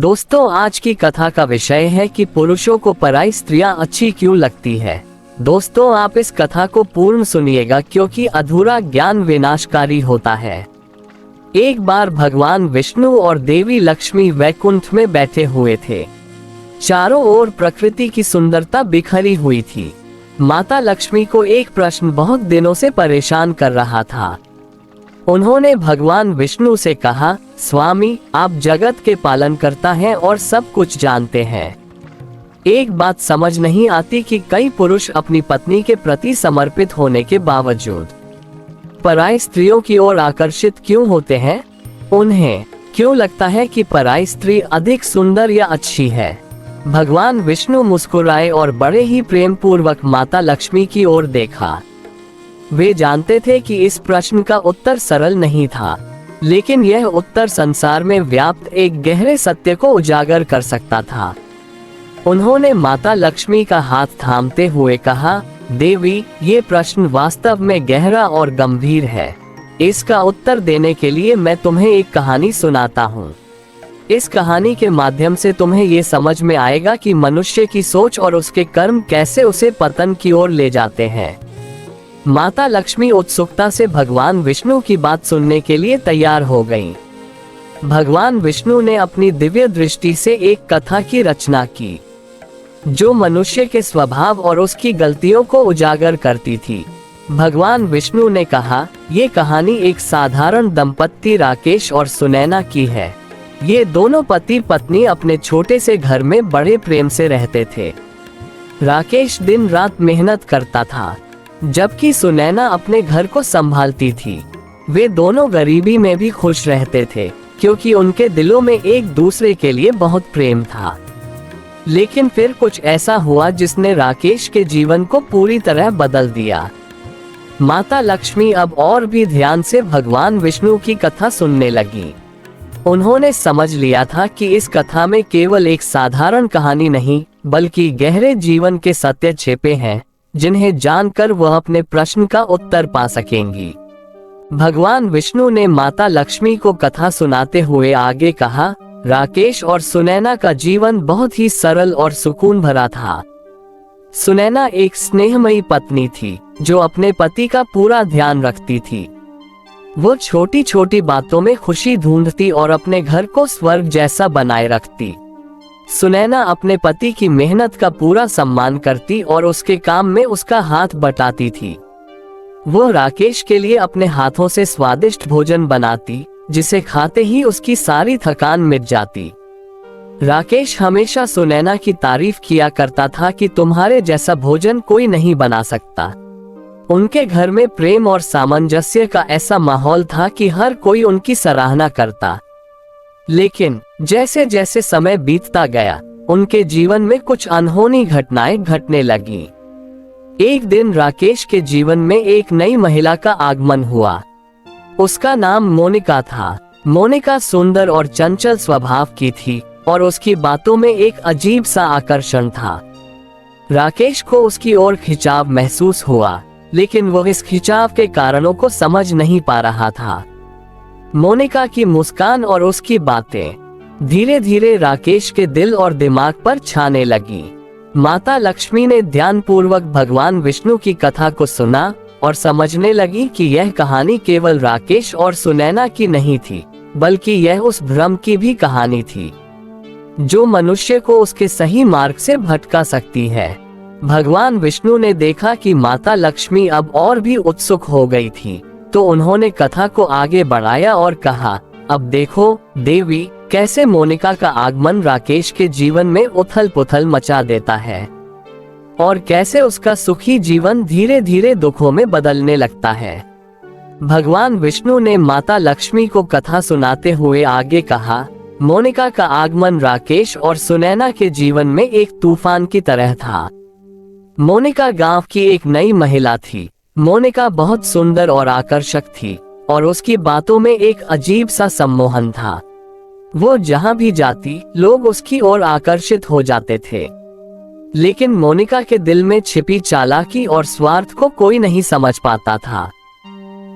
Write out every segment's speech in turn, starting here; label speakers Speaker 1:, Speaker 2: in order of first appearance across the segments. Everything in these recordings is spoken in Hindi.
Speaker 1: दोस्तों, आज की कथा का विषय है कि पुरुषों को पराई स्त्रियां अच्छी क्यों लगती है। दोस्तों, आप इस कथा को पूर्ण सुनिएगा क्योंकि अधूरा ज्ञान विनाशकारी होता है। एक बार भगवान विष्णु और देवी लक्ष्मी वैकुंठ में बैठे हुए थे। चारों ओर प्रकृति की सुंदरता बिखरी हुई थी। माता लक्ष्मी को एक प्रश्न बहुत दिनों से परेशान कर रहा था। उन्होंने भगवान विष्णु से कहा, स्वामी, आप जगत के पालनकर्ता हैं और सब कुछ जानते हैं। एक बात समझ नहीं आती कि कई पुरुष अपनी पत्नी के प्रति समर्पित होने के बावजूद पराई स्त्रियों की ओर आकर्षित क्यों होते हैं। उन्हें क्यों लगता है कि पराई स्त्री अधिक सुंदर या अच्छी है। भगवान विष्णु मुस्कुराए और बड़े ही प्रेम पूर्वक माता लक्ष्मी की ओर देखा। वे जानते थे कि इस प्रश्न का उत्तर सरल नहीं था, लेकिन यह उत्तर संसार में व्याप्त एक गहरे सत्य को उजागर कर सकता था। उन्होंने माता लक्ष्मी का हाथ थामते हुए कहा, देवी, ये प्रश्न वास्तव में गहरा और गंभीर है। इसका उत्तर देने के लिए मैं तुम्हें एक कहानी सुनाता हूँ। इस कहानी के माध्यम से तुम्हें ये समझ में आएगा कि मनुष्य की सोच और उसके कर्म कैसे उसे पतन की ओर ले जाते हैं। माता लक्ष्मी उत्सुकता से भगवान विष्णु की बात सुनने के लिए तैयार हो गईं। भगवान विष्णु ने अपनी दिव्य दृष्टि से एक कथा की रचना की, जो मनुष्य के स्वभाव और उसकी गलतियों को उजागर करती थी। भगवान विष्णु ने कहा, ये कहानी एक साधारण दंपत्ति राकेश और सुनैना की है। ये दोनों पति पत्नी अपने छोटे से घर में बड़े प्रेम से रहते थे। राकेश दिन रात मेहनत करता था, जबकि सुनैना अपने घर को संभालती थी। वे दोनों गरीबी में भी खुश रहते थे, क्योंकि उनके दिलों में एक दूसरे के लिए बहुत प्रेम था। लेकिन फिर कुछ ऐसा हुआ जिसने राकेश के जीवन को पूरी तरह बदल दिया। माता लक्ष्मी अब और भी ध्यान से भगवान विष्णु की कथा सुनने लगी। उन्होंने समझ लिया था कि इस कथा में केवल एक साधारण कहानी नहीं, बल्कि गहरे जीवन के सत्य छिपे हैं, जिन्हें जानकर वह अपने प्रश्न का उत्तर पा सकेंगी। भगवान विष्णु ने माता लक्ष्मी को कथा सुनाते हुए आगे कहा, राकेश और सुनैना का जीवन बहुत ही सरल और सुकून भरा था। सुनैना एक स्नेहमयी पत्नी थी, जो अपने पति का पूरा ध्यान रखती थी। वो छोटी छोटी बातों में खुशी ढूंढती और अपने घर को स्वर्ग जैसा बनाए रखती। सुनैना अपने पति की मेहनत का पूरा सम्मान करती और उसके काम में उसका हाथ बटाती थी। वो राकेश के लिए अपने हाथों से स्वादिष्ट भोजन बनाती, जिसे खाते ही उसकी सारी थकान मिट जाती। राकेश हमेशा सुनैना की तारीफ किया करता था कि तुम्हारे जैसा भोजन कोई नहीं बना सकता। उनके घर में प्रेम और सामंजस्य का ऐसा माहौल था कि हर कोई उनकी सराहना करता। लेकिन जैसे जैसे समय बीतता गया, उनके जीवन में कुछ अनहोनी घटनाएं घटने लगीं। एक दिन राकेश के जीवन में एक नई महिला का आगमन हुआ। उसका नाम मोनिका था। मोनिका सुंदर और चंचल स्वभाव की थी और उसकी बातों में एक अजीब सा आकर्षण था। राकेश को उसकी ओर खिंचाव महसूस हुआ, लेकिन वह इस खिंचाव के कारणों को समझ नहीं पा रहा था। मोनिका की मुस्कान और उसकी बातें धीरे धीरे राकेश के दिल और दिमाग पर छाने लगी। माता लक्ष्मी ने ध्यानपूर्वक भगवान विष्णु की कथा को सुना और समझने लगी कि यह कहानी केवल राकेश और सुनैना की नहीं थी, बल्कि यह उस भ्रम की भी कहानी थी, जो मनुष्य को उसके सही मार्ग से भटका सकती है। भगवान विष्णु ने देखा कि माता लक्ष्मी अब और भी उत्सुक हो गई थी, तो उन्होंने कथा को आगे बढ़ाया और कहा, अब देखो देवी, कैसे मोनिका का आगमन राकेश के जीवन में उथल पुथल मचा देता है और कैसे उसका सुखी जीवन धीरे धीरे दुखों में बदलने लगता है। भगवान विष्णु ने माता लक्ष्मी को कथा सुनाते हुए आगे कहा, मोनिका का आगमन राकेश और सुनैना के जीवन में एक तूफान की तरह था। मोनिका गांव की एक नई महिला थी। मोनिका बहुत सुंदर और आकर्षक थी और उसकी बातों में एक अजीब सा सम्मोहन था। वो जहां भी जाती, लोग उसकी ओर आकर्षित हो जाते थे। लेकिन मोनिका के दिल में छिपी चालाकी और स्वार्थ को कोई नहीं समझ पाता था।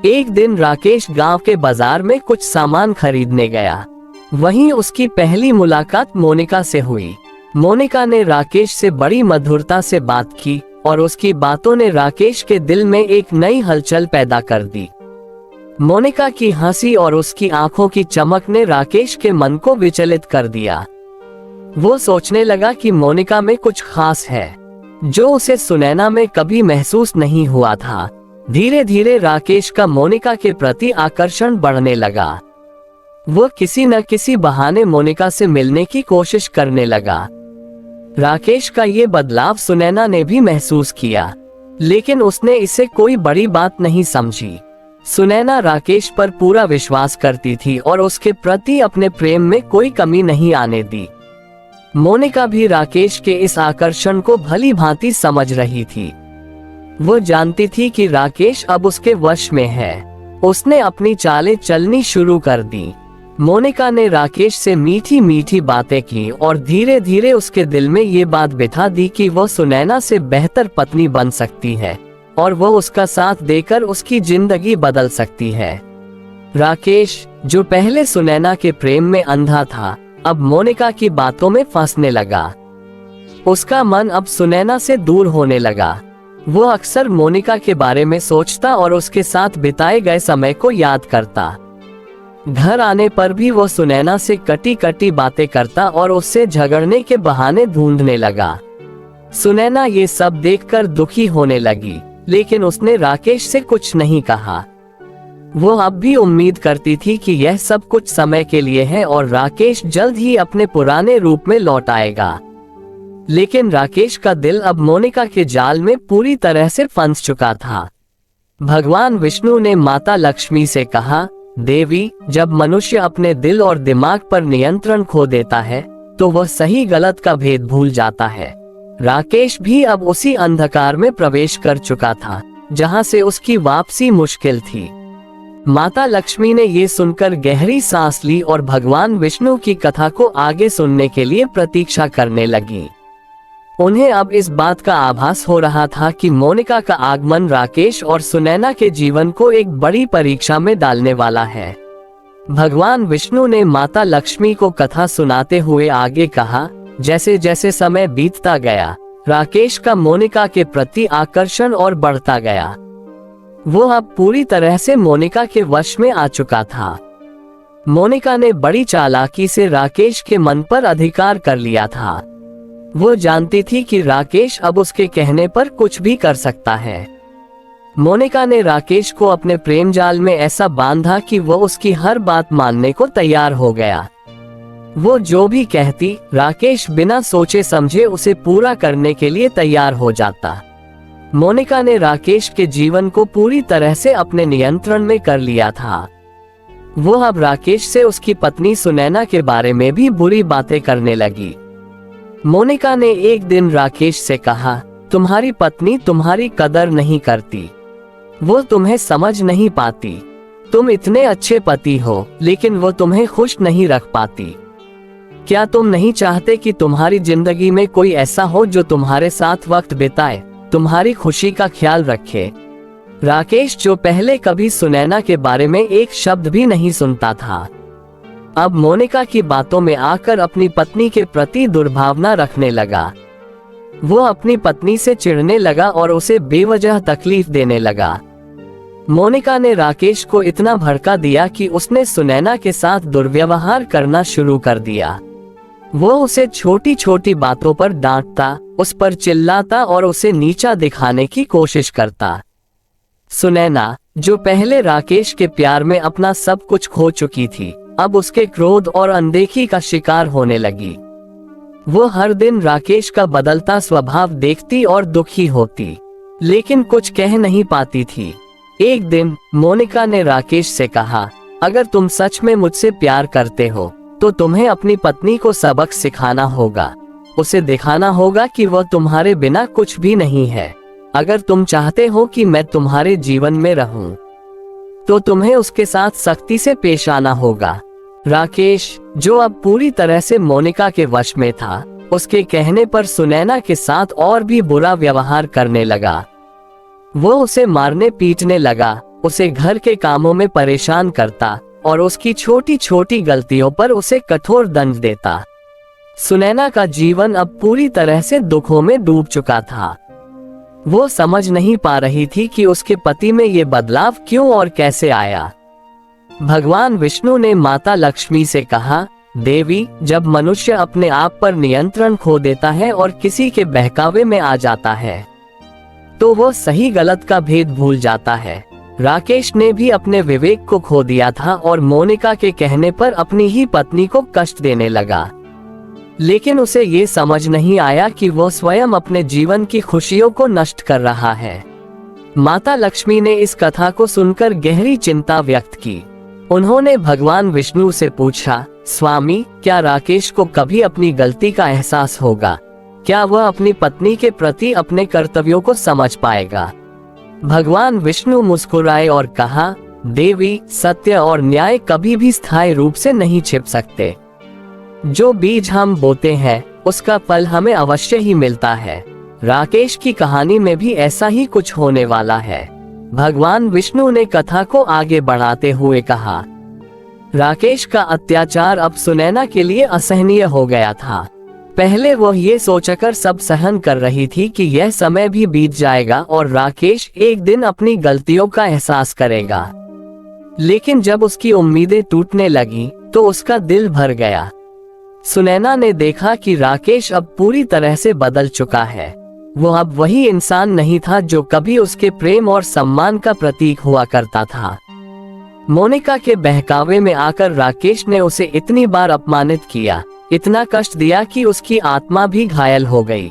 Speaker 1: एक दिन राकेश गांव के बाजार में कुछ सामान खरीदने गया। वहीं उसकी पहली मुलाकात मोनिका से हुई। मोनिका ने राकेश से बड़ी मधुरता से बात की और उसकी बातों ने राकेश के दिल में एक नई हलचल पैदा कर दी। मोनिका की हंसी और उसकी आंखों की चमक ने राकेश के मन को विचलित कर दिया। वो सोचने लगा कि मोनिका में कुछ खास है, जो उसे सुनैना में कभी महसूस नहीं हुआ था। धीरे धीरे राकेश का मोनिका के प्रति आकर्षण बढ़ने लगा। वो किसी न किसी बहाने मोनिका से मिलने की कोशिश करने लगा। राकेश का ये बदलाव सुनैना ने भी महसूस किया, लेकिन उसने इसे कोई बड़ी बात नहीं समझी। सुनैना राकेश पर पूरा विश्वास करती थी और उसके प्रति अपने प्रेम में कोई कमी नहीं आने दी। मोनिका भी राकेश के इस आकर्षण को भली भांति समझ रही थी। वो जानती थी कि राकेश अब उसके वश में है। उसने अपनी चालें चलनी शुरू कर दी। मोनिका ने राकेश से मीठी मीठी बातें की और धीरे धीरे उसके दिल में ये बात बिठा दी कि वो सुनैना से बेहतर पत्नी बन सकती है और वो उसका साथ देकर उसकी जिंदगी बदल सकती है। राकेश, जो पहले सुनैना के प्रेम में अंधा था, अब मोनिका की बातों में फंसने लगा। उसका मन अब सुनैना से दूर होने लगा। वो अक्सर मोनिका के बारे में सोचता और उसके साथ बिताए गए समय को याद करता। घर आने पर भी वो सुनैना से कटी कटी बातें करता और उससे झगड़ने के बहाने ढूंढने लगा। सुनैना ये सब देखकर दुखी होने लगी, लेकिन उसने राकेश से कुछ नहीं कहा। वो अब भी उम्मीद करती थी कि यह सब कुछ समय के लिए है और राकेश जल्द ही अपने पुराने रूप में लौट आएगा। लेकिन राकेश का दिल अब मोनिका के जाल में पूरी तरह से फंस चुका था। भगवान विष्णु ने माता लक्ष्मी से कहा, देवी, जब मनुष्य अपने दिल और दिमाग पर नियंत्रण खो देता है तो वह सही गलत का भेद भूल जाता है। राकेश भी अब उसी अंधकार में प्रवेश कर चुका था, जहां से उसकी वापसी मुश्किल थी। माता लक्ष्मी ने ये सुनकर गहरी सांस ली और भगवान विष्णु की कथा को आगे सुनने के लिए प्रतीक्षा करने लगी। उन्हें अब इस बात का आभास हो रहा था कि मोनिका का आगमन राकेश और सुनैना के जीवन को एक बड़ी परीक्षा में डालने वाला है। भगवान विष्णु ने माता लक्ष्मी को कथा सुनाते हुए आगे कहा, जैसे जैसे समय बीतता गया, राकेश का मोनिका के प्रति आकर्षण और बढ़ता गया। वो अब पूरी तरह से मोनिका के वश में आ चुका था। मोनिका ने बड़ी चालाकी से राकेश के मन पर अधिकार कर लिया था। वो जानती थी कि राकेश अब उसके कहने पर कुछ भी कर सकता है। मोनिका ने राकेश को अपने प्रेम जाल में ऐसा बांधा कि वो उसकी हर बात मानने को तैयार हो गया। वो जो भी कहती, राकेश बिना सोचे समझे उसे पूरा करने के लिए तैयार हो जाता। मोनिका ने राकेश के जीवन को पूरी तरह से अपने नियंत्रण में कर लिया था। वो अब राकेश से उसकी पत्नी सुनैना के बारे में भी बुरी बातें करने लगी। मोनिका ने एक दिन राकेश से कहा, तुम्हारी पत्नी तुम्हारी कदर नहीं करती, वो तुम्हें समझ नहीं पाती। तुम इतने अच्छे पति हो, लेकिन वो तुम्हें खुश नहीं रख पाती। क्या तुम नहीं चाहते कि तुम्हारी जिंदगी में कोई ऐसा हो जो तुम्हारे साथ वक्त बिताए, तुम्हारी खुशी का ख्याल रखे? राकेश, जो पहले कभी सुनैना के बारे में एक शब्द भी नहीं सुनता था, अब मोनिका की बातों में आकर अपनी पत्नी के प्रति दुर्भावना रखने लगा। वो अपनी पत्नी से चिढ़ने लगा और उसे बेवजह तकलीफ देने लगा। मोनिका ने राकेश को इतना भड़का दिया कि उसने सुनैना के साथ दुर्व्यवहार करना शुरू कर दिया। वो उसे छोटी छोटी बातों पर डांटता, उस पर चिल्लाता और उसे नीचा दिखाने की कोशिश करता। सुनैना, जो पहले राकेश के प्यार में अपना सब कुछ खो चुकी थी, अब उसके क्रोध और अनदेखी का शिकार होने लगी। वो हर दिन राकेश का बदलता स्वभाव देखती और दुखी होती, लेकिन कुछ कह नहीं पाती थी। एक दिन मोनिका ने राकेश से कहा, अगर तुम सच में मुझसे प्यार करते हो तो तुम्हें अपनी पत्नी को सबक सिखाना होगा। उसे दिखाना होगा कि वह तुम्हारे बिना कुछ भी नहीं है। अगर तुम चाहते हो कि मैं तुम्हारे जीवन में रहूं, तो तुम्हें उसके साथ सख्ती से पेश आना होगा। राकेश, जो अब पूरी तरह से मोनिका के वश में था, उसके कहने पर सुनैना के साथ और भी बुरा व्यवहार करने लगा। वो उसे मारने पीटने लगा, उसे घर के कामों में परेशान करता और उसकी छोटी छोटी गलतियों पर उसे कठोर दंड देता। सुनैना का जीवन अब पूरी तरह से दुखों में डूब चुका था। वो समझ नहीं पा रही थी कि उसके पति में ये बदलाव क्यों और कैसे आया। भगवान विष्णु ने माता लक्ष्मी से कहा, देवी, जब मनुष्य अपने आप पर नियंत्रण खो देता है और किसी के बहकावे में आ जाता है तो वो सही गलत का भेद भूल जाता है। राकेश ने भी अपने विवेक को खो दिया था और मोनिका के कहने पर अपनी ही पत्नी को कष्ट देने लगा, लेकिन उसे ये समझ नहीं आया कि वो स्वयं अपने जीवन की खुशियों को नष्ट कर रहा है। माता लक्ष्मी ने इस कथा को सुनकर गहरी चिंता व्यक्त की। उन्होंने भगवान विष्णु से पूछा, स्वामी, क्या राकेश को कभी अपनी गलती का एहसास होगा? क्या वह अपनी पत्नी के प्रति अपने कर्तव्यों को समझ पाएगा? भगवान विष्णु मुस्कुराए और कहा, देवी, सत्य और न्याय कभी भी स्थायी रूप से नहीं छिप सकते। जो बीज हम बोते हैं उसका फल हमें अवश्य ही मिलता है। राकेश की कहानी में भी ऐसा ही कुछ होने वाला है। भगवान विष्णु ने कथा को आगे बढ़ाते हुए कहा, राकेश का अत्याचार अब सुनैना के लिए असहनीय हो गया था। पहले वह ये सोचकर सब सहन कर रही थी कि यह समय भी बीत जाएगा और राकेश एक दिन अपनी गलतियों का एहसास करेगा, लेकिन जब उसकी उम्मीदें टूटने लगी तो उसका दिल भर गया। सुनैना ने देखा कि राकेश अब पूरी तरह से बदल चुका है। वो अब वही इंसान नहीं था जो कभी उसके प्रेम और सम्मान का प्रतीक हुआ करता था। मोनिका के बहकावे में आकर राकेश ने उसे इतनी बार अपमानित किया, इतना कष्ट दिया कि उसकी आत्मा भी घायल हो गई।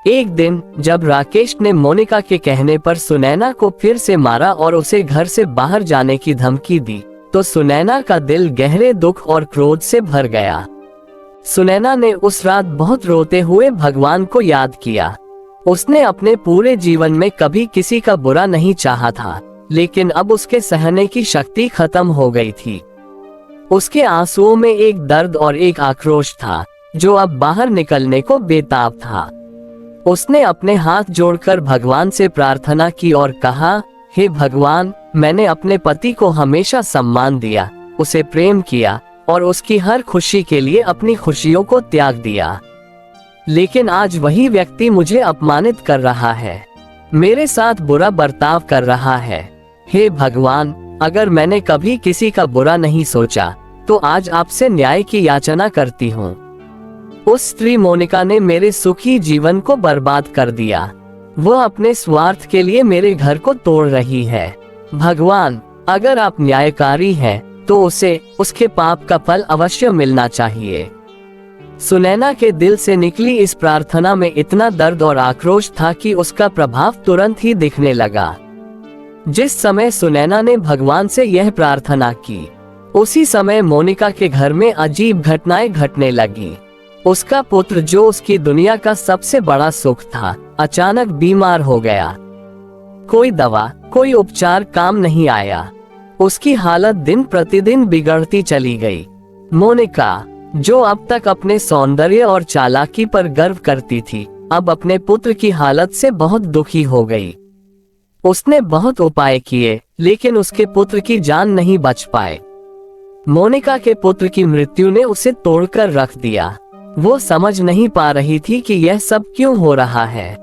Speaker 1: एक दिन जब राकेश ने मोनिका के कहने पर सुनैना को फिर से मारा और उसे घर से बाहर जाने की धमकी दी, तो सुनैना का दिल गहरे दुख और क्रोध से भर गया। सुनैना ने उस रात बहुत रोते हुए भगवान को याद किया। उसने अपने पूरे जीवन में कभी किसी का बुरा नहीं चाहा था, लेकिन अब उसके सहने की शक्ति खत्म हो गई थी। उसके आंसुओं में एक दर्द और एक आक्रोश था जो अब बाहर निकलने को बेताब था। उसने अपने हाथ जोड़कर भगवान से प्रार्थना की और कहा, हे भगवान, मैंने अपने पति को हमेशा सम्मान दिया, उसे प्रेम किया और उसकी हर खुशी के लिए अपनी खुशियों को त्याग दिया, लेकिन आज वही व्यक्ति मुझे अपमानित कर रहा है, मेरे साथ बुरा बर्ताव कर रहा है। हे भगवान, अगर मैंने कभी किसी का बुरा नहीं सोचा तो आज आपसे न्याय की याचना करती हूँ। उस स्त्री मोनिका ने मेरे सुखी जीवन को बर्बाद कर दिया। वह अपने स्वार्थ के लिए मेरे घर को तोड़ रही है। भगवान, अगर आप न्यायकारी हैं तो उसे उसके पाप का फल अवश्य मिलना चाहिए। सुनैना के दिल से निकली इस प्रार्थना में इतना दर्द और आक्रोश था कि उसका प्रभाव तुरंत ही दिखने लगा। जिस समय सुनैना ने भगवान से यह प्रार्थना की, उसी समय मोनिका के घर में अजीब घटनाएं घटने लगी। उसका पुत्र, जो उसकी दुनिया का सबसे बड़ा सुख था, अचानक बीमार हो गया। कोई दवा, कोई उपचार काम नहीं आया। उसकी हालत दिन प्रतिदिन बिगड़ती चली गई। मोनिका, जो अब तक अपने सौंदर्य और चालाकी पर गर्व करती थी, अब अपने पुत्र की हालत से बहुत दुखी हो गई। उसने बहुत उपाय किए, लेकिन उसके पुत्र की जान नहीं बच पाए। मोनिका के पुत्र की मृत्यु ने उसे तोड़कर रख दिया। वो समझ नहीं पा रही थी कि यह सब क्यों हो रहा है।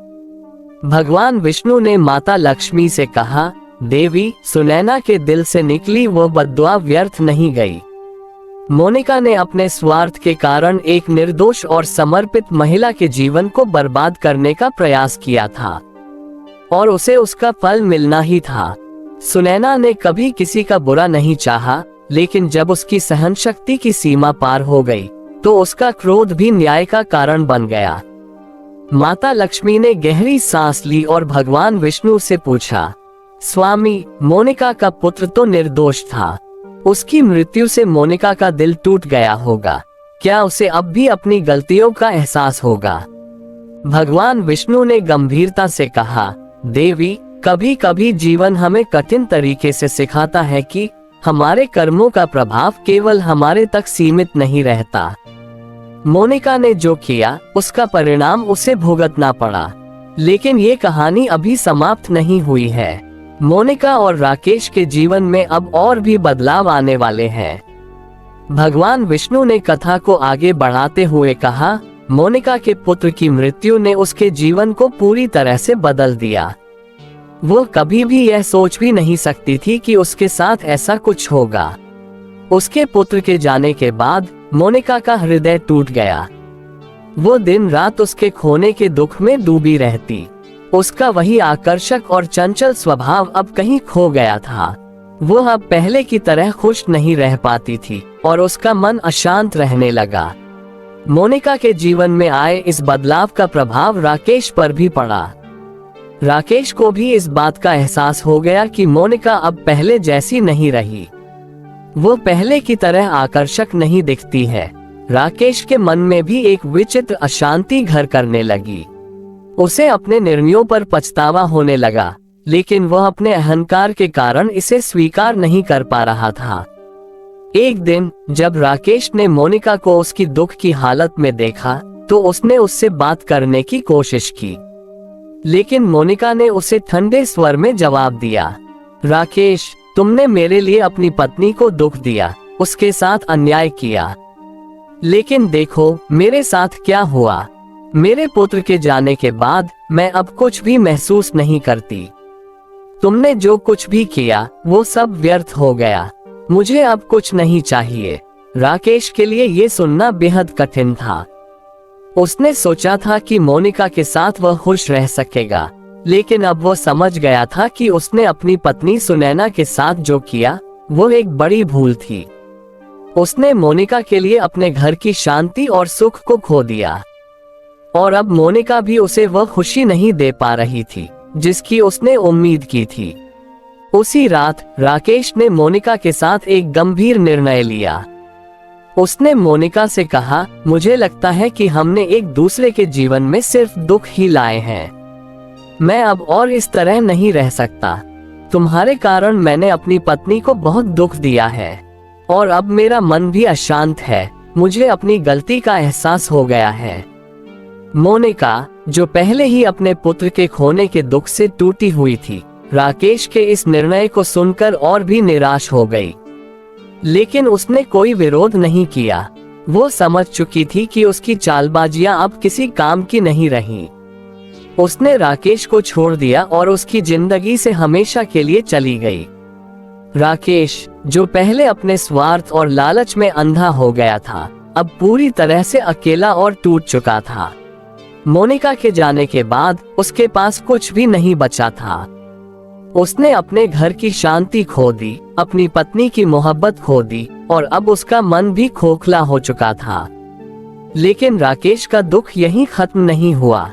Speaker 1: भगवान विष्णु ने माता लक्ष्मी से कहा, देवी, सुनैना के दिल से निकली वो बद्दुआ व्यर्थ नहीं गई। मोनिका ने अपने स्वार्थ के कारण एक निर्दोष और समर्पित महिला के जीवन को बर्बाद करने का प्रयास किया था और उसे उसका फल मिलना ही था। सुनैना ने कभी किसी का बुरा नहीं चाहा, लेकिन जब उसकी सहनशक्ति की सीमा पार हो गई तो उसका क्रोध भी न्याय का कारण बन गया। माता लक्ष्मी ने गहरी सांस ली और भगवान विष्णु से पूछा, स्वामी, मोनिका का पुत्र तो निर्दोष था। उसकी मृत्यु से मोनिका का दिल टूट गया होगा। क्या उसे अब भी अपनी गलतियों का एहसास होगा? भगवान विष्णु ने गंभीरता से कहा, देवी, कभी कभी जीवन हमें कठिन तरीके से सिखाता है कि हमारे कर्मों का प्रभाव केवल हमारे तक सीमित नहीं रहता। मोनिका ने जो किया उसका परिणाम उसे भुगतना पड़ा, लेकिन ये कहानी अभी समाप्त नहीं हुई है। मोनिका और राकेश के जीवन में अब और भी बदलाव आने वाले हैं। भगवान विष्णु ने कथा को आगे बढ़ाते हुए कहा, मोनिका के पुत्र की मृत्यु ने उसके जीवन को पूरी तरह से बदल दिया। वो कभी भी यह सोच भी नहीं सकती थी कि उसके साथ ऐसा कुछ होगा। उसके पुत्र के जाने के बाद मोनिका का हृदय टूट गया। वो दिन रात उसके खोने के दुख में डूबी रहती। उसका वही आकर्षक और चंचल स्वभाव अब कहीं खो गया था। वो अब पहले की तरह खुश नहीं रह पाती थी और उसका मन अशांत रहने लगा। मोनिका के जीवन में आए इस बदलाव का प्रभाव राकेश पर भी पड़ा। राकेश को भी इस बात का एहसास हो गया कि मोनिका अब पहले जैसी नहीं रही। वो पहले की तरह आकर्षक नहीं दिखती है। राकेश के मन में भी एक विचित्र अशांति घर करने लगी। उसे अपने निर्णयों पर पछतावा होने लगा, लेकिन वह अपने अहंकार के कारण इसे स्वीकार नहीं कर पा रहा था। एक दिन जब राकेश ने मोनिका को उसकी दुख की हालत में देखा, तो उसने उससे बात करने की कोशिश की, लेकिन मोनिका ने उसे ठंडे स्वर में जवाब दिया, राकेश, तुमने मेरे लिए अपनी पत्नी को दुख दिया, उसके साथ अन्याय किया, लेकिन देखो मेरे साथ क्या हुआ। मेरे पुत्र के जाने के बाद मैं अब कुछ भी महसूस नहीं करती। तुमने जो कुछ भी किया वो सब व्यर्थ हो गया। मुझे अब कुछ नहीं चाहिए। राकेश के लिए ये सुनना बेहद कठिन था। उसने सोचा था कि मोनिका के साथ वह खुश रह सकेगा, लेकिन अब वो समझ गया था कि उसने अपनी पत्नी सुनैना के साथ जो किया वो एक बड़ी भूल थी। उसने मोनिका के लिए अपने घर की शांति और सुख को खो दिया, और अब मोनिका भी उसे वह खुशी नहीं दे पा रही थी जिसकी उसने उम्मीद की थी। उसी रात राकेश ने मोनिका के साथ एक गंभीर निर्णय लिया। उसने मोनिका से कहा, मुझे लगता है कि हमने एक दूसरे के जीवन में सिर्फ दुख ही लाए हैं। मैं अब और इस तरह नहीं रह सकता। तुम्हारे कारण मैंने अपनी पत्नी को बहुत दुख दिया है और अब मेरा मन भी अशांत है। मुझे अपनी गलती का एहसास हो गया है। मोनिका, जो पहले ही अपने पुत्र के खोने के दुख से टूटी हुई थी, राकेश के इस निर्णय को सुनकर और भी निराश हो गई, लेकिन उसने कोई विरोध नहीं किया। वो समझ चुकी थी कि उसकी चालबाजियां अब किसी काम की नहीं रहीं। उसने राकेश को छोड़ दिया और उसकी जिंदगी से हमेशा के लिए चली गई। राकेश, जो पहले अपने स्वार्थ और लालच में अंधा हो गया था, अब पूरी तरह से अकेला और टूट चुका था। मोनिका के जाने के बाद उसके पास कुछ भी नहीं बचा था। उसने अपने घर की शांति खो दी, अपनी पत्नी की मोहब्बत खो दी, और अब उसका मन भी खोखला हो चुका था। लेकिन राकेश का दुख यहीं खत्म नहीं हुआ।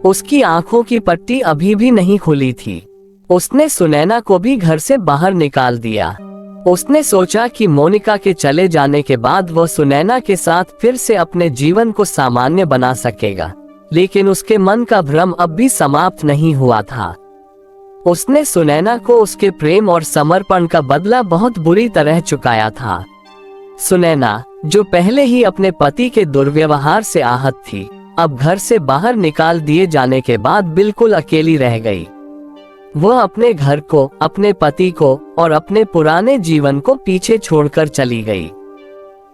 Speaker 1: उसकी आंखों की पट्टी अभी भी नहीं खुली थी। उसने सुनैना को भी घर से बाहर निकाल दिया। उसने सोचा कि मोनिका के चले जाने के बाद वह सुनैना के साथ फिर से अपने जीवन को सामान्य बना सकेगा, लेकिन उसके मन का भ्रम अब भी समाप्त नहीं हुआ था। उसने सुनैना को उसके प्रेम और समर्पण का बदला बहुत बुरी तरह चुकाया था। सुनैना, जो पहले ही अपने पति के दुर्व्यवहार से आहत थी, अब घर से बाहर निकाल दिए जाने के बाद बिल्कुल अकेली रह गई। वह अपने घर को, अपने पति को और अपने पुराने जीवन को पीछे छोड़कर चली गई।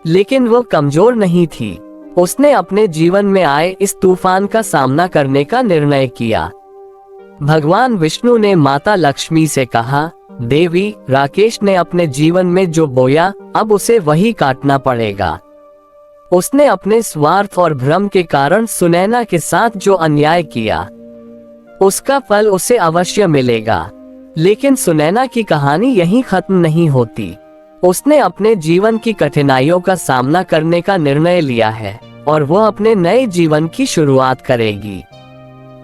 Speaker 1: लेकिन वो कमजोर नहीं थी। उसने अपने जीवन में आए इस तूफान का सामना करने का निर्णय किया। भगवान विष्णु ने माता लक्ष्मी से कहा, देवी, राकेश ने अपने जीवन में जो बोया, अब उसे वही काटना पड़ेगा। उसने अपने स्वार्थ और भ्रम के कारण सुनैना के साथ जो अन्याय किया, उसका फल उसे अवश्य मिलेगा। लेकिन सुनैना की कहानी यहीं खत्म नहीं होती। उसने अपने जीवन की कठिनाइयों का सामना करने का निर्णय लिया है और वह अपने नए जीवन की शुरुआत करेगी।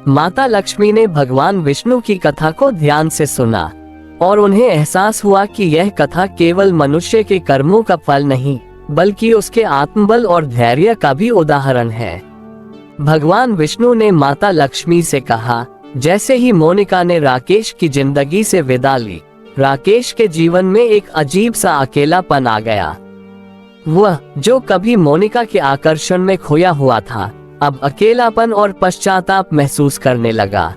Speaker 1: माता लक्ष्मी ने भगवान विष्णु की कथा को ध्यान से सुना और उन्हें एहसास हुआ कि यह कथा केवल मनुष्य के कर्मों का फल नहीं, बल्कि उसके आत्मबल और धैर्य का भी उदाहरण है। भगवान विष्णु ने माता लक्ष्मी से कहा, जैसे ही मोनिका ने राकेश की जिंदगी से विदा ली, राकेश के जीवन में एक अजीब सा अकेलापन आ गया। वह, जो कभी मोनिका के आकर्षण में खोया हुआ था, अब अकेलापन और पश्चाताप महसूस करने लगा।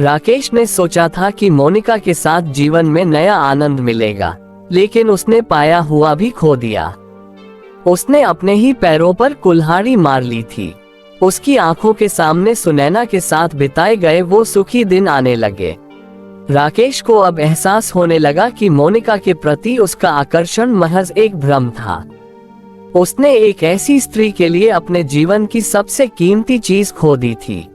Speaker 1: राकेश ने सोचा था कि मोनिका के साथ जीवन में नया आनंद मिलेगा, लेकिन उसने पाया हुआ भी खो दिया। उसने अपने ही पैरों पर कुल्हाड़ी मार ली थी। उसकी आंखों के सामने सुनैना के साथ बिताए गए वो सुखी दिन आने लगे। राकेश को अब एहसास होने लगा कि मोनिका के प्रति उसका आकर्षण महज एक भ्रम था। उसने एक ऐसी स्त्री के लिए अपने जीवन की सबसे कीमती चीज खो दी थी,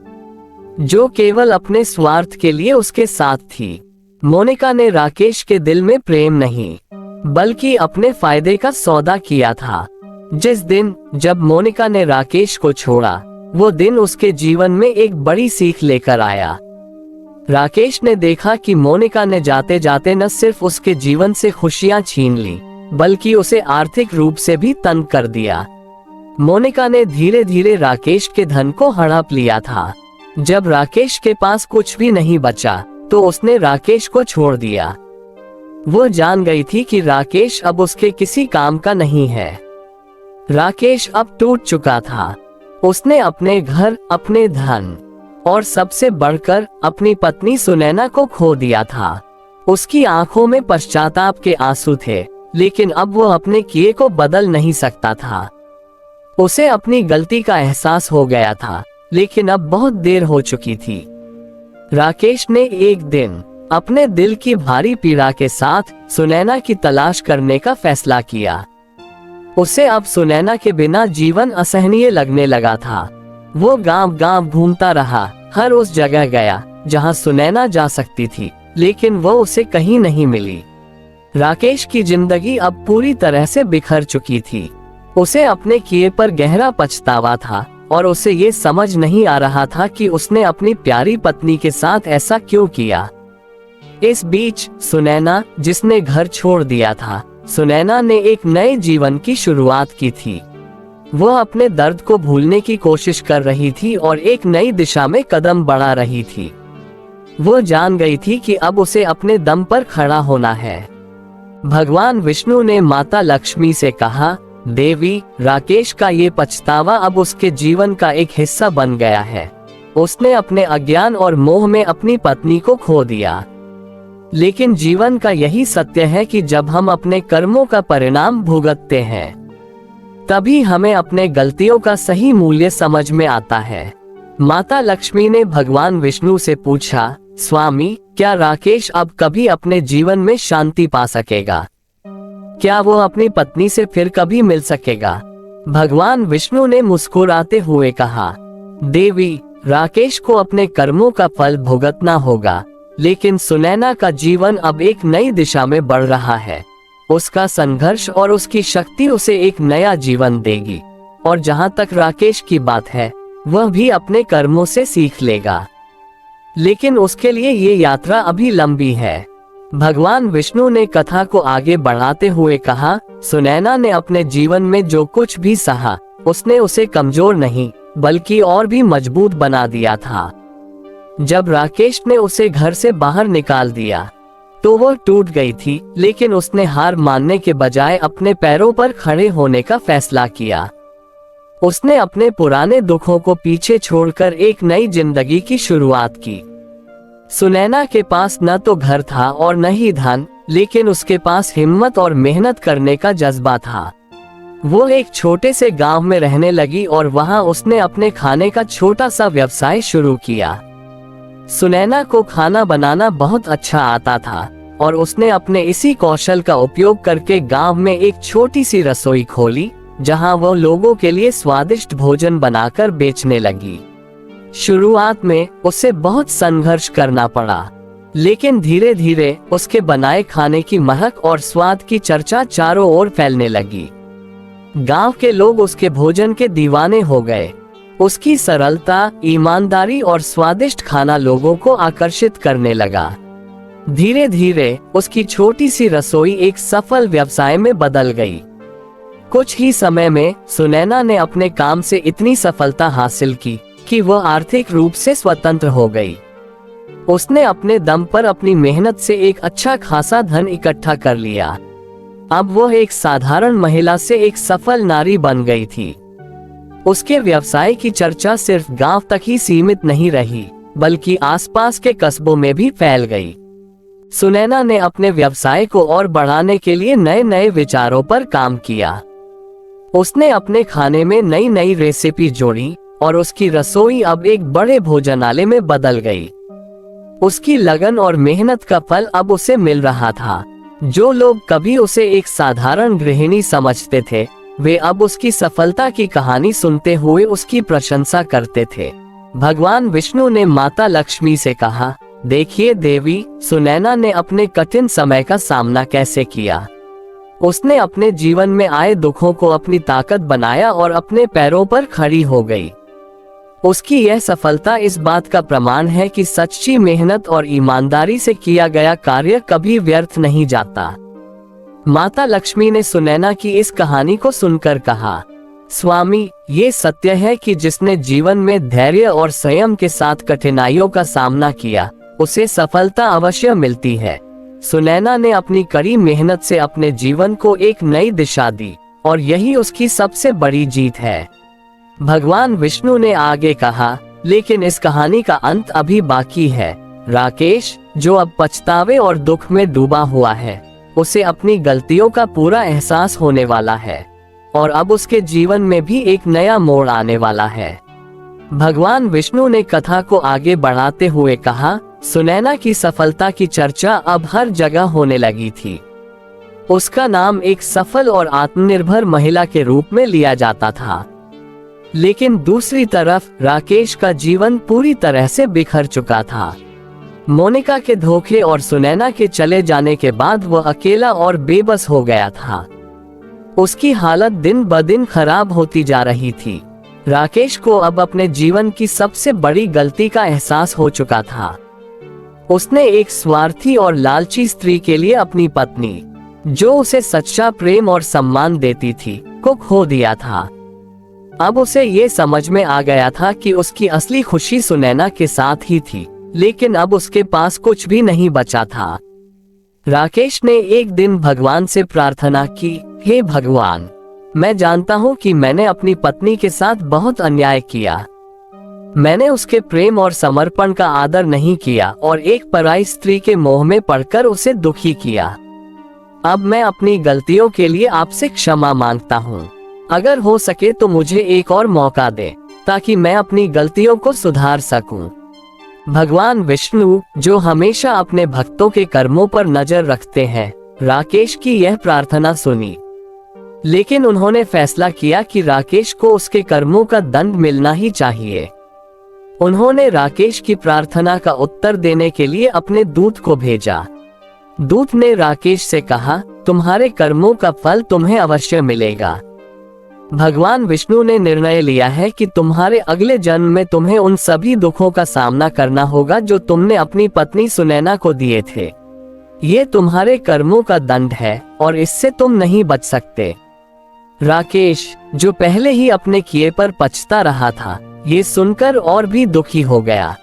Speaker 1: जो केवल अपने स्वार्थ के लिए उसके साथ थी। मोनिका ने राकेश के दिल में प्रेम नहीं, बल्कि अपने फायदे का सौदा किया था। जिस दिन जब मोनिका ने राकेश को छोड़ा, वो दिन उसके जीवन में एक बड़ी सीख लेकर आया। राकेश ने देखा कि मोनिका ने जाते जाते न सिर्फ उसके जीवन से खुशियां छीन ली, बल्कि उसे आर्थिक रूप से भी तंग कर दिया। मोनिका ने धीरे धीरे राकेश के धन को हड़प लिया था। जब राकेश के पास कुछ भी नहीं बचा, तो उसने राकेश को छोड़ दिया। वो जान गई थी कि राकेश अब उसके किसी काम का नहीं है। राकेश अब टूट चुका था। उसने अपने घर, अपने धन और सबसे बढ़कर अपनी पत्नी सुनैना को खो दिया था। उसकी आंखों में पश्चाताप के आंसू थे, लेकिन अब वो अपने किए को बदल नहीं सकता था। उसे अपनी गलती का एहसास हो गया था, लेकिन अब बहुत देर हो चुकी थी। राकेश ने एक दिन अपने दिल की भारी पीड़ा के साथ सुनैना की तलाश करने का फैसला किया। उसे अब सुनैना के बिना जीवन असहनीय लगने लगा था। वो गांव गांव घूमता रहा, हर उस जगह गया जहां सुनैना जा सकती थी, लेकिन वो उसे कहीं नहीं मिली। राकेश की जिंदगी अब पूरी तरह से बिखर चुकी थी। उसे अपने किए पर गहरा पछतावा था, और उसे ये समझ नहीं आ रहा था कि उसने अपनी प्यारी पत्नी के साथ ऐसा क्यों किया। इस बीच सुनैना, जिसने घर छोड़ दिया था, सुनैना ने एक नए जीवन की शुरुआत की थी। वो अपने दर्द को भूलने की कोशिश कर रही थी और एक नई दिशा में कदम बढ़ा रही थी। वो जान गई थी कि अब उसे अपने दम पर खड़ा होना है। भगवान विष्णु ने माता लक्ष्मी से कहा, देवी, राकेश का ये पछतावा अब उसके जीवन का एक हिस्सा बन गया है। उसने अपने अज्ञान और मोह में अपनी पत्नी को खो दिया। लेकिन जीवन का यही सत्य है कि जब हम अपने कर्मों का परिणाम भुगतते हैं, तभी हमें अपने गलतियों का सही मूल्य समझ में आता है। माता लक्ष्मी ने भगवान विष्णु से पूछा, स्वामी, क्या राकेश अब कभी अपने जीवन में शांति पा सकेगा? क्या वो अपनी पत्नी से फिर कभी मिल सकेगा? भगवान विष्णु ने मुस्कुराते हुए कहा, देवी, राकेश को अपने कर्मों का फल भुगतना होगा, लेकिन सुनैना का जीवन अब एक नई दिशा में बढ़ रहा है। उसका संघर्ष और उसकी शक्ति उसे एक नया जीवन देगी। और जहां तक राकेश की बात है, वह भी अपने कर्मों से सीख लेगा, लेकिन उसके लिए ये यात्रा अभी लंबी है। भगवान विष्णु ने कथा को आगे बढ़ाते हुए कहा, सुनैना ने अपने जीवन में जो कुछ भी सहा, उसने उसे कमजोर नहीं, बल्कि और भी मजबूत बना दिया था। जब राकेश ने उसे घर से बाहर निकाल दिया, तो वो टूट गई थी, लेकिन उसने हार मानने के बजाय अपने पैरों पर खड़े होने का फैसला किया। उसने अपने पुराने दुखों को पीछे छोड़कर एक नई जिंदगी की शुरुआत की। सुनैना के पास न तो घर था और न ही धन, लेकिन उसके पास हिम्मत और मेहनत करने का जज्बा था। वो एक छोटे से गांव में रहने लगी और वहां उसने अपने खाने का छोटा सा व्यवसाय शुरू किया। सुनैना को खाना बनाना बहुत अच्छा आता था और उसने अपने इसी कौशल का उपयोग करके गांव में एक छोटी सी रसोई खोली, जहां वो लोगों के लिए स्वादिष्ट भोजन बनाकर बेचने लगी। शुरुआत में उसे बहुत संघर्ष करना पड़ा, लेकिन धीरे धीरे उसके बनाए खाने की महक और स्वाद की चर्चा चारों ओर फैलने लगी। गांव के लोग उसके भोजन के दीवाने हो गए। उसकी सरलता, ईमानदारी और स्वादिष्ट खाना लोगों को आकर्षित करने लगा। धीरे धीरे उसकी छोटी सी रसोई एक सफल व्यवसाय में बदल गई। कुछ ही समय में सुनैना ने अपने काम से इतनी सफलता हासिल की कि वह आर्थिक रूप से स्वतंत्र हो गई। उसने अपने दम पर अपनी मेहनत से एक अच्छा खासा धन इकट्ठा कर लिया। अब वह एक साधारण महिला से एक सफल नारी बन गई थी। उसके व्यवसाय की चर्चा सिर्फ गांव तक ही सीमित नहीं रही, बल्कि आसपास के कस्बों में भी फैल गई। सुनैना ने अपने व्यवसाय को और बढ़ाने के लिए नए नए विचारों पर काम किया। उसने अपने खाने में नई नई रेसिपी जोड़ी और उसकी रसोई अब एक बड़े भोजनालय में बदल गई। उसकी लगन और मेहनत का फल अब उसे मिल रहा था। जो लोग कभी उसे एक साधारण गृहिणी समझते थे, वे अब उसकी सफलता की कहानी सुनते हुए उसकी प्रशंसा करते थे। भगवान विष्णु ने माता लक्ष्मी से कहा, देखिए देवी, सुनैना ने अपने कठिन समय का सामना कैसे किया। उसने अपने जीवन में आए दुखों को अपनी ताकत बनाया और अपने पैरों पर खड़ी हो गई। उसकी यह सफलता इस बात का प्रमाण है कि सच्ची मेहनत और ईमानदारी से किया गया कार्य कभी व्यर्थ नहीं जाता। माता लक्ष्मी ने सुनैना की इस कहानी को सुनकर कहा, स्वामी, ये सत्य है कि जिसने जीवन में धैर्य और संयम के साथ कठिनाइयों का सामना किया, उसे सफलता अवश्य मिलती है। सुनैना ने अपनी कड़ी मेहनत से अपने जीवन को एक नई दिशा दी और यही उसकी सबसे बड़ी जीत है। भगवान विष्णु ने आगे कहा, लेकिन इस कहानी का अंत अभी बाकी है। राकेश, जो अब पछतावे और दुख में डूबा हुआ है, उसे अपनी गलतियों का पूरा एहसास होने वाला है और अब उसके जीवन में भी एक नया मोड़ आने वाला है। भगवान विष्णु ने कथा को आगे बढ़ाते हुए कहा, सुनैना की सफलता की चर्चा अब हर जगह होने लगी थी। उसका नाम एक सफल और आत्मनिर्भर महिला के रूप में लिया जाता था। लेकिन दूसरी तरफ राकेश का जीवन पूरी तरह से बिखर चुका था। मोनिका के धोखे और सुनैना के चले जाने के बाद वह अकेला और बेबस हो गया था। उसकी हालत दिन ब दिन खराब होती जा रही थी। राकेश को अब अपने जीवन की सबसे बड़ी गलती का एहसास हो चुका था। उसने एक स्वार्थी और लालची स्त्री के लिए अपनी पत्नी, जो उसे सच्चा प्रेम और सम्मान देती थी, को खो दिया था। अब उसे ये समझ में आ गया था कि उसकी असली खुशी सुनैना के साथ ही थी, लेकिन अब उसके पास कुछ भी नहीं बचा था। राकेश ने एक दिन भगवान से प्रार्थना की, हे भगवान, मैं जानता हूँ कि मैंने अपनी पत्नी के साथ बहुत अन्याय किया। मैंने उसके प्रेम और समर्पण का आदर नहीं किया और एक पराई स्त्री के मोह में पड़कर उसे दुखी किया। अब मैं अपनी गलतियों के लिए आपसे क्षमा मांगता हूँ। अगर हो सके तो मुझे एक और मौका दे, ताकि मैं अपनी गलतियों को सुधार सकूं। भगवान विष्णु, जो हमेशा अपने भक्तों के कर्मों पर नजर रखते हैं, राकेश की यह प्रार्थना सुनी। लेकिन उन्होंने फैसला किया कि राकेश को उसके कर्मों का दंड मिलना ही चाहिए। उन्होंने राकेश की प्रार्थना का उत्तर देने के लिए अपने दूत को भेजा। दूत ने राकेश से कहा, तुम्हारे कर्मों का फल तुम्हें अवश्य मिलेगा। भगवान विष्णु ने निर्णय लिया है कि तुम्हारे अगले जन्म में तुम्हें उन सभी दुखों का सामना करना होगा जो तुमने अपनी पत्नी सुनैना को दिए थे। ये तुम्हारे कर्मों का दंड है और इससे तुम नहीं बच सकते। राकेश, जो पहले ही अपने किए पर पछता रहा था, ये सुनकर और भी दुखी हो गया।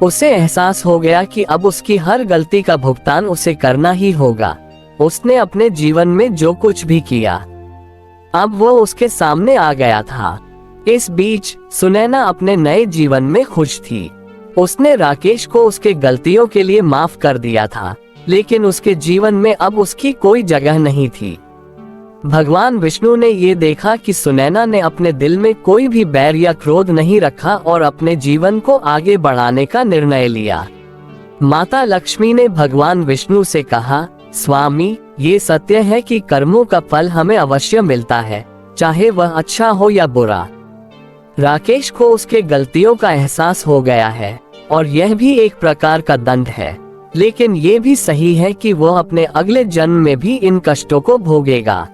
Speaker 1: उसे एहसास हो गया कि अब उसकी हर गलती का भुगतान उसे करना ही होगा। उसने अपने जीवन में जो कुछ भी किया, अब वो उसके सामने आ गया था। इस बीच सुनैना अपने नए जीवन में खुश थी। उसने राकेश को उसके गलतियों के लिए माफ कर दिया था, लेकिन उसके जीवन में अब उसकी कोई जगह नहीं थी। भगवान विष्णु ने ये देखा कि सुनैना ने अपने दिल में कोई भी बैर या क्रोध नहीं रखा और अपने जीवन को आगे बढ़ाने का निर्णय लिया। माता लक्ष्मी ने भगवान विष्णु से कहा, स्वामी, ये सत्य है कि कर्मों का फल हमें अवश्य मिलता है, चाहे वह अच्छा हो या बुरा। राकेश को उसके गलतियों का एहसास हो गया है और यह भी एक प्रकार का दंड है, लेकिन ये भी सही है कि वह अपने अगले जन्म में भी इन कष्टों को भोगेगा।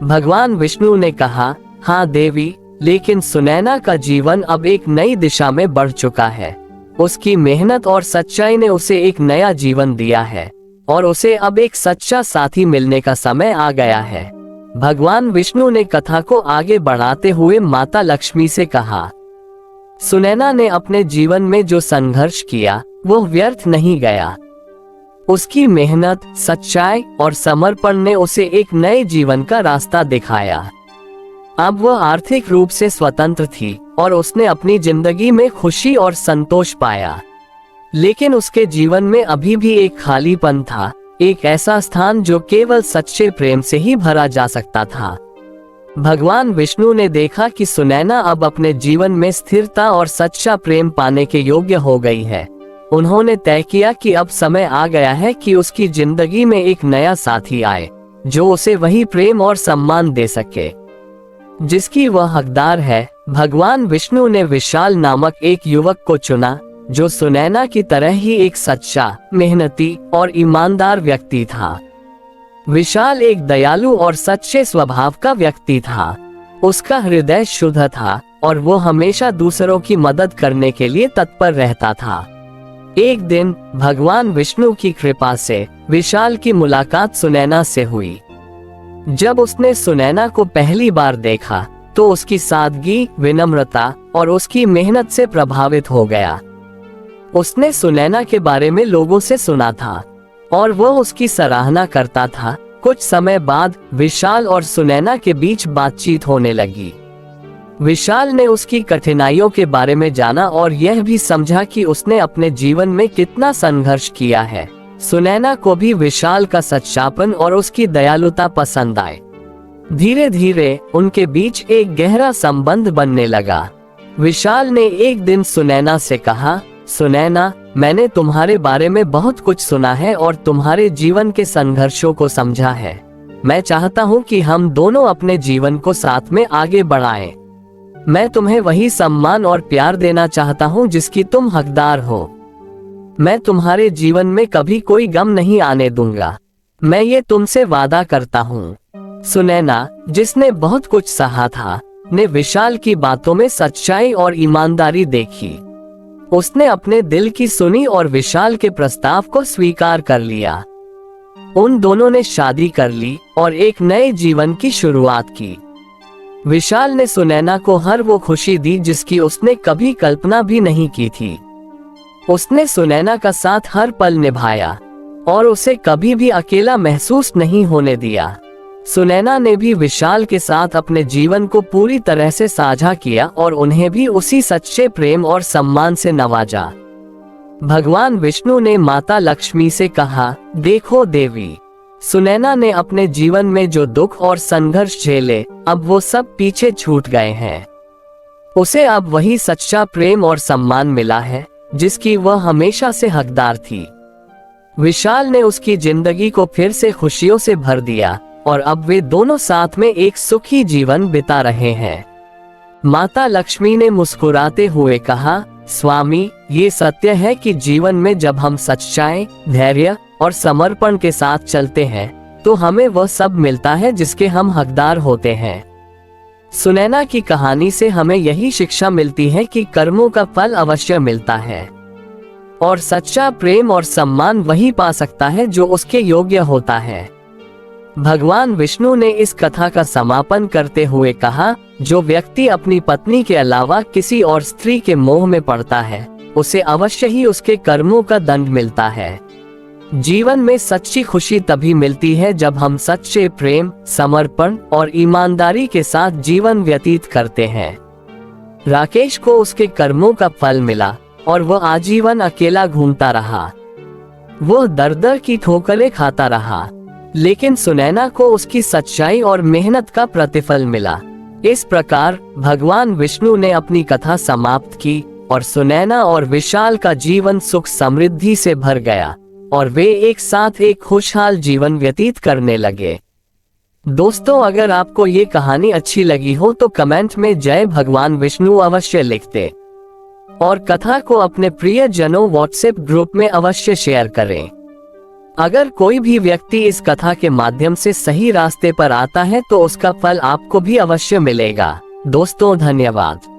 Speaker 1: भगवान विष्णु ने कहा, हाँ देवी, लेकिन सुनैना का जीवन अब एक नई दिशा में बढ़ चुका है। उसकी मेहनत और सच्चाई ने उसे एक नया जीवन दिया है और उसे अब एक सच्चा साथी मिलने का समय आ गया है। भगवान विष्णु ने कथा को आगे बढ़ाते हुए माता लक्ष्मी से कहा, सुनैना ने अपने जीवन में जो संघर्ष किया वो व्यर्थ नहीं गया। उसकी मेहनत, सच्चाई और समर्पण ने उसे एक नए जीवन का रास्ता दिखाया। अब वह आर्थिक रूप से स्वतंत्र थी और उसने अपनी जिंदगी में खुशी और संतोष पाया। लेकिन उसके जीवन में अभी भी एक खालीपन था, एक ऐसा स्थान जो केवल सच्चे प्रेम से ही भरा जा सकता था। भगवान विष्णु ने देखा कि सुनैना अब अपने जीवन में स्थिरता और सच्चा प्रेम पाने के योग्य हो गई है। उन्होंने तय किया कि अब समय आ गया है कि उसकी जिंदगी में एक नया साथी आए, जो उसे वही प्रेम और सम्मान दे सके जिसकी वह हकदार है। भगवान विष्णु ने विशाल नामक एक युवक को चुना, जो सुनैना की तरह ही एक सच्चा, मेहनती और ईमानदार व्यक्ति था। विशाल एक दयालु और सच्चे स्वभाव का व्यक्ति था। उसका हृदय शुद्ध था और वो हमेशा दूसरों की मदद करने के लिए तत्पर रहता था। एक दिन भगवान विष्णु की कृपा से विशाल की मुलाकात सुनैना से हुई। जब उसने सुनैना को पहली बार देखा तो उसकी सादगी, विनम्रता और उसकी मेहनत से प्रभावित हो गया। उसने सुनैना के बारे में लोगों से सुना था और वह उसकी सराहना करता था। कुछ समय बाद विशाल और सुनैना के बीच बातचीत होने लगी। विशाल ने उसकी कठिनाइयों के बारे में जाना और यह भी समझा कि उसने अपने जीवन में कितना संघर्ष किया है। सुनैना को भी विशाल का सच्चापन और उसकी दयालुता पसंद आए। धीरे धीरे उनके बीच एक गहरा संबंध बनने लगा। विशाल ने एक दिन सुनैना से कहा, सुनैना, मैंने तुम्हारे बारे में बहुत कुछ सुना है और तुम्हारे जीवन के संघर्षों को समझा है। मैं चाहता हूँ कि हम दोनों अपने जीवन को साथ में आगे बढ़ाएं। मैं तुम्हें वही सम्मान और प्यार देना चाहता हूँ जिसकी तुम हकदार हो। मैं तुम्हारे जीवन में कभी कोई गम नहीं आने दूंगा। मैं ये तुमसे वादा करता हूँ। सुनैना, जिसने बहुत कुछ सहा था, ने विशाल की बातों में सच्चाई और ईमानदारी देखी। उसने अपने दिल की सुनी और विशाल के प्रस्ताव को स्वीकार कर लिया। उन दोनों ने शादी कर ली और एक नए जीवन की शुरुआत की। विशाल ने सुनैना को हर वो खुशी दी जिसकी उसने कभी कल्पना भी नहीं की थी। उसने सुनैना का साथ हर पल निभाया और उसे कभी भी अकेला महसूस नहीं होने दिया। सुनैना ने भी विशाल के साथ अपने जीवन को पूरी तरह से साझा किया और उन्हें भी उसी सच्चे प्रेम और सम्मान से नवाजा। भगवान विष्णु ने माता लक्ष्मी से कहा, देखो देवी, सुनैना ने अपने जीवन में जो दुख और संघर्ष झेले, अब वो सब पीछे छूट गए हैं। उसे अब वही सच्चा प्रेम और सम्मान मिला है जिसकी वह हमेशा से हकदार थी। विशाल ने उसकी जिंदगी को फिर से खुशियों से भर दिया और अब वे दोनों साथ में एक सुखी जीवन बिता रहे हैं। माता लक्ष्मी ने मुस्कुराते हुए कहा, स्वामी, ये सत्य है कि जीवन में जब हम सच्चाई, धैर्य और समर्पण के साथ चलते हैं तो हमें वह सब मिलता है जिसके हम हकदार होते हैं। सुनैना की कहानी से हमें यही शिक्षा मिलती है कि कर्मों का फल अवश्य मिलता है और सच्चा प्रेम और सम्मान वही पा सकता है जो उसके योग्य होता है। भगवान विष्णु ने इस कथा का समापन करते हुए कहा, जो व्यक्ति अपनी पत्नी के अलावा किसी और स्त्री के मोह में पड़ता है, उसे अवश्य ही उसके कर्मों का दंड मिलता है। जीवन में सच्ची खुशी तभी मिलती है जब हम सच्चे प्रेम, समर्पण और ईमानदारी के साथ जीवन व्यतीत करते हैं। राकेश को उसके कर्मों का फल मिला और वह आजीवन अकेला घूमता रहा। वह दर-दर की ठोकरें खाता रहा, लेकिन सुनैना को उसकी सच्चाई और मेहनत का प्रतिफल मिला। इस प्रकार भगवान विष्णु ने अपनी कथा समाप्त की और सुनैना और विशाल का जीवन सुख समृद्धि से भर गया और वे एक साथ एक खुशहाल जीवन व्यतीत करने लगे। दोस्तों, अगर आपको ये कहानी अच्छी लगी हो तो कमेंट में जय भगवान विष्णु अवश्य लिख दें और कथा को अपने प्रियजनों व्हाट्सएप ग्रुप में अवश्य शेयर करें। अगर कोई भी व्यक्ति इस कथा के माध्यम से सही रास्ते पर आता है तो उसका फल आपको भी अवश्य मिलेगा। दोस्तों, धन्यवाद।